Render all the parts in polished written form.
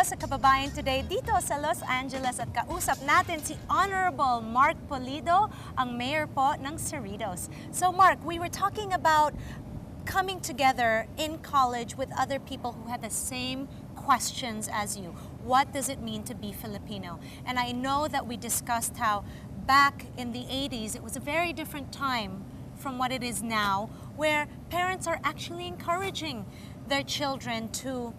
sa Kababayan Today dito sa Los Angeles at kausap natin si Honorable Mark Pulido, ang mayor po ng Cerritos. So Mark, we were talking about coming together in college with other people who had the same questions as you. What does it mean to be Filipino? And I know that we discussed how back in the 80s, it was a very different time from what it is now, where parents are actually encouraging their children to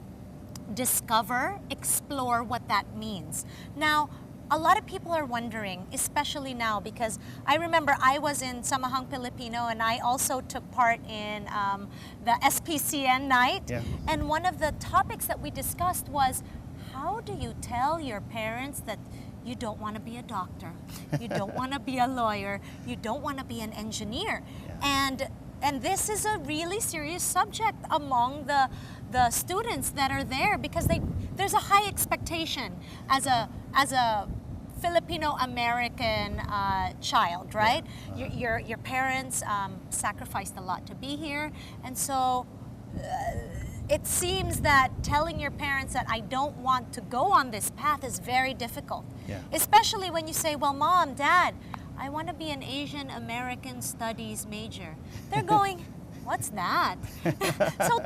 discover, explore what that means. Now, a lot of people are wondering, especially now, because I remember I was in Samahang Filipino and I also took part in the SPCN night. Yeah. And one of the topics that we discussed was, how do you tell your parents that you don't want to be a doctor, you don't want to be a lawyer, you don't want to be an engineer? Yeah. And this is a really serious subject among the students that are there, because there's a high expectation as a Filipino American child, right? Your parents sacrificed a lot to be here, and so it seems that telling your parents that I don't want to go on this path is very difficult. Yeah. Especially when you say, well, Mom, Dad, I want to be an Asian American Studies major. They're going, what's that? So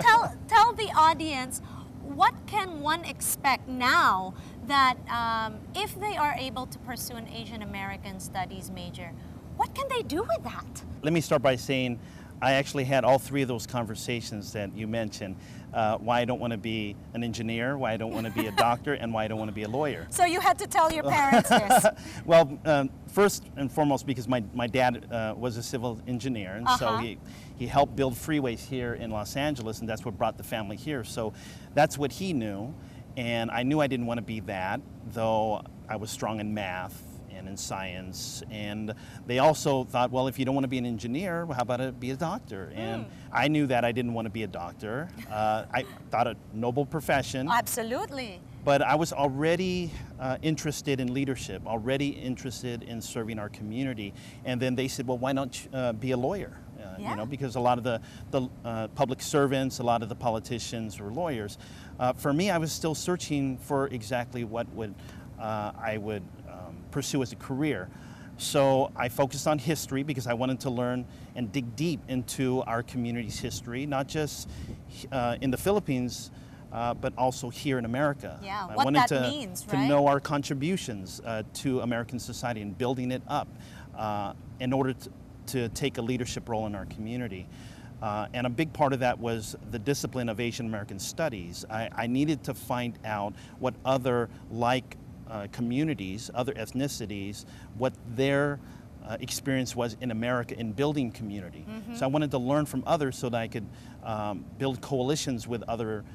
tell the audience, what can one expect now that if they are able to pursue an Asian American Studies major, what can they do with that? Let me start by saying I actually had all three of those conversations that you mentioned. Why I don't want to be an engineer, why I don't want to be a doctor, and why I don't want to be a lawyer. So you had to tell your parents this. Well, first and foremost, because my dad was a civil engineer, and so he helped build freeways here in Los Angeles, and that's what brought the family here. So that's what he knew, and I knew I didn't want to be that, though I was strong in math and in science, and they also thought, well, if you don't want to be an engineer, well, how about be a doctor? And I knew that I didn't want to be a doctor. I thought a noble profession. Absolutely. But I was already interested in leadership, already interested in serving our community. And then they said, well, why not be a lawyer? You know, because a lot of the public servants, a lot of the politicians were lawyers. For me, I was still searching for exactly what I would pursue as a career. So I focused on history because I wanted to learn and dig deep into our community's history, not just in the Philippines, but also here in America. Yeah, I what wanted that to, means, to right? know our contributions to American society and building it up in order to take a leadership role in our community. And a big part of that was the discipline of Asian American Studies. I needed to find out what other communities, other ethnicities, what their experience was in America in building community. So I wanted to learn from others so that I could build coalitions with other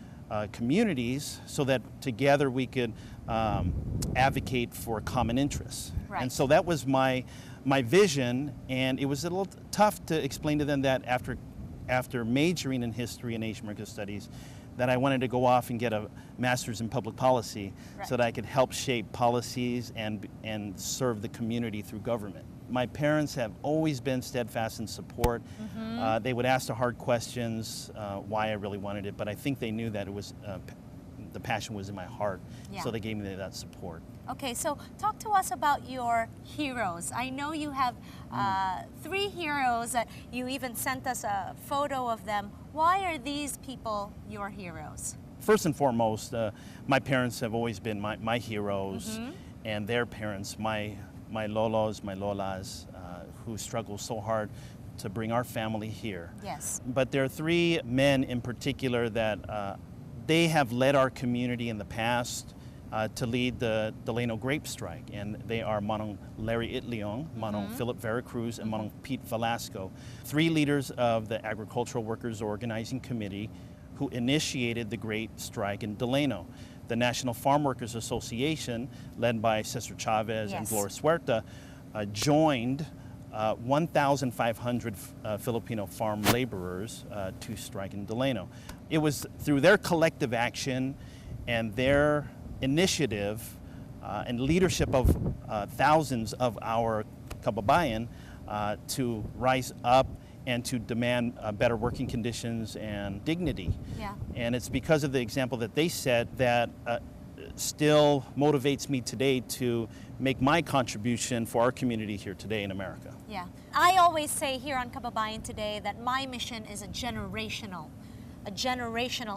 communities so that together we could advocate for common interests. Right. And so that was my vision, and it was a little tough to explain to them that after majoring in history and Asian American Studies, that I wanted to go off and get a master's in public policy so that I could help shape policies and serve the community through government. My parents have always been steadfast in support. They would ask the hard questions, why I really wanted it, but I think they knew that it was the passion was in my heart, so they gave me that support. Okay, so talk to us about your heroes. I know you have 3 heroes that you even sent us a photo of them. Why are these people your heroes? First and foremost, my parents have always been my heroes, and their parents, my lolos, my lolas, who struggle so hard to bring our family here. Yes. But there are 3 men in particular that they have led our community in the past to lead the Delano grape strike, and they are Manongs Larry Itliong, Manong Philip Vera Cruz, and Manong Pete Velasco, 3 leaders of the Agricultural Workers Organizing Committee who initiated the great strike in Delano. The National Farm Workers Association, led by Cesar Chavez and Gloria Huerta, joined 1,500 Filipino farm laborers to strike in Delano. It was through their collective action and their initiative and leadership of thousands of our kababayan to rise up and to demand better working conditions and dignity. Yeah. And it's because of the example that they set that still motivates me today to make my contribution for our community here today in America. Yeah. I always say here on Kababayan Today that my mission is a generational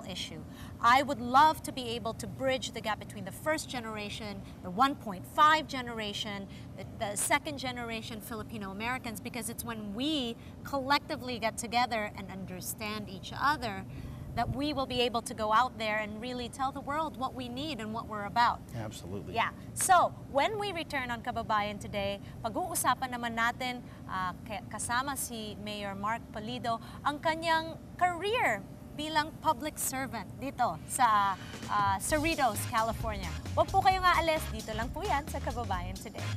issue. I would love to be able to bridge the gap between the first generation, the 1.5 generation, the second generation Filipino Americans, because it's when we collectively get together and understand each other that we will be able to go out there and really tell the world what we need and what we're about. Absolutely. Yeah. So, when we return on Kababayan Today, pag-uusapan naman natin kasama si Mayor Mark Pulido ang kanyang career bilang public servant dito sa Cerritos, California. Huwag po kayong aalis, dito lang po yan sa Kababayan Today.